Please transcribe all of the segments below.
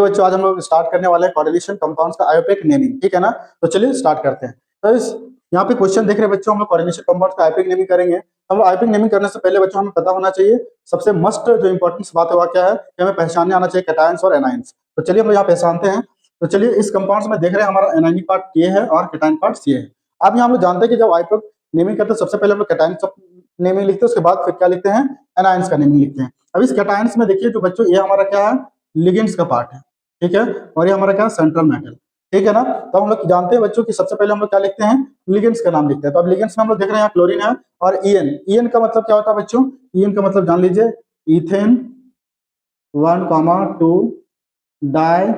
बच्चों आज हम लोग स्टार्ट करने वाले हैं कोरिलेशन कंपाउंड्स का आयोपिक नेमिंग, ठीक है ना। तो चलिए स्टार्ट करते हैं। तो इस यहाँ पे क्वेश्चन देख रहे हैं बच्चों, हम लोग कोरिलेशन कंपाउंड्स का आयोपिक नेमिंग करेंगे। हम लोग आयोपिक नेमिंग करने से पहले बच्चों हमें पता होना चाहिए सबसे मस्ट जो इंपॉर्टेंट बात है वह क्या है कि हमें पहचानने आना चाहिए कैटायंस और एनायंस। तो चलिए हम लोग यहाँ पहचानते हैं। तो चलिए इस कंपाउंड्स में देख रहे हैं हमारा एनायनिक पार्ट ये है और कैटायन पार्ट ये है। अब यहाँ हम लोग जानते हैं कि जब आयोपिक नेमिंग करते हैं सबसे पहले हम लोग कैटायंस नेमिंग लिखते हैं, उसके बाद फिर क्या लिखते हैं, एनायंस का नेमिंग लिखते हैं। अब इस कैटायंस में देखिए जो बच्चों ये हमारा क्या है, लिगेंड्स का पार्ट है, ठीक है, और ये हमारा क्या सेंट्रल मेटल, ठीक है ना। तो हम लोग जानते हैं बच्चों कि सबसे पहले हम लोग क्या लिखते हैं, लिगेंड्स का नाम लिखते हैं। तो अब लिगेंड्स में हम लोग देख रहे हैं यहाँ क्लोरीन है और ईएन। ईएन का मतलब क्या होता है बच्चों, ईएन का मतलब जान लीजिए इथेन 1,2 डाई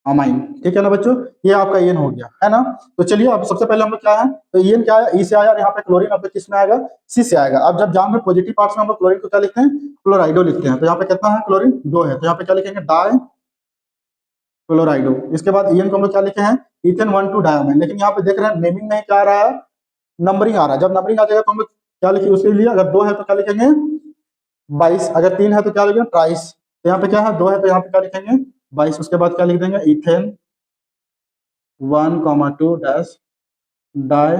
अमाइन, ठीक है ना बच्चों, ये आपका ईएन हो गया है ना। तो चलिए अब सबसे पहले हम लोग क्या है, तो ईएन क्या है, ई से आया और यहाँ पे क्लोरीन अब किस में आएगा, सी से आएगा। अब जब जान में पॉजिटिव पार्ट्स में हम लोग क्लोरीन को क्या लिखते हैं, क्लोराइडो लिखते हैं। तो यहाँ पे कितना है, क्लोरीन 2 है, तो यहाँ पे क्या लिखेंगे, डाई क्लोराइडो। इसके बाद ईएन को हम लोग क्या लिखे हैं, इथेन 1,2 डायमाइन। लेकिन यहाँ पे देख रहे हैं नेमिंग में क्या आ रहा है, नंबरिंग आ रहा है। जब नंबरिंग आ जाएगा तो हम लोग क्या लिखेंगे उसके लिए, अगर 2 है तो क्या लिखेंगे 22, अगर 3 है तो क्या लिखेंगे ट्राइस। तो यहाँ पे क्या है, 2 है तो यहाँ पे क्या लिखेंगे 22। उसके बाद क्या लिख देंगे, इथेन 1,2 डैश डाई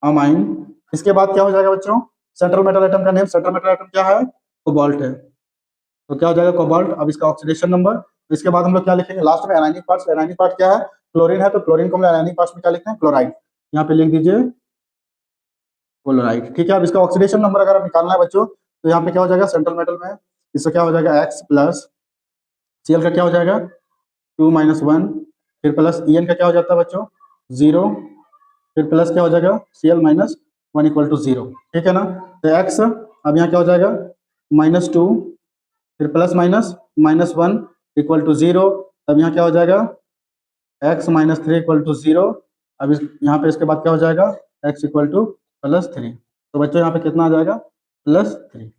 अमाइन। इसके बाद क्या हो जाएगा बच्चों, सेंट्रल मेटल आइटम का नेम, सेंट्रल मेटल आइटम क्या है, कोबाल्ट है। तो क्या हो जाएगा कोबाल्ट। अब इसका ऑक्सीडेशन नंबर। इसके बाद हम लोग क्या लिखेंगे लास्ट में, एनायनिक पार्ट्स। एनायनिक पार्ट क्या है, क्लोरीन है, तो क्लोरीन को हम एनायनिक पार्ट्स में क्या लिखते हैं, क्लोराइड। यहाँ पे लिख दीजिए क्लोराइड, ठीक है। अब इसका ऑक्सीडेशन नंबर अगर निकालना है बच्चों, तो यहाँ पे क्या हो जाएगा, सेंट्रल मेटल में इससे क्या हो जाएगा X प्लस Cl का क्या हो जाएगा 2 - 1, फिर प्लस En का क्या हो जाता है बच्चों 0, फिर प्लस क्या हो जाएगा Cl - 1 = 0, ठीक है ना। तो X अब यहाँ क्या हो जाएगा -2, फिर प्लस माइनस -1 = 0। तब यहाँ क्या हो जाएगा x - 3 = 0। अब यहाँ पे इसके बाद क्या हो जाएगा x = +3। तो बच्चों यहाँ पे कितना आ जाएगा +3।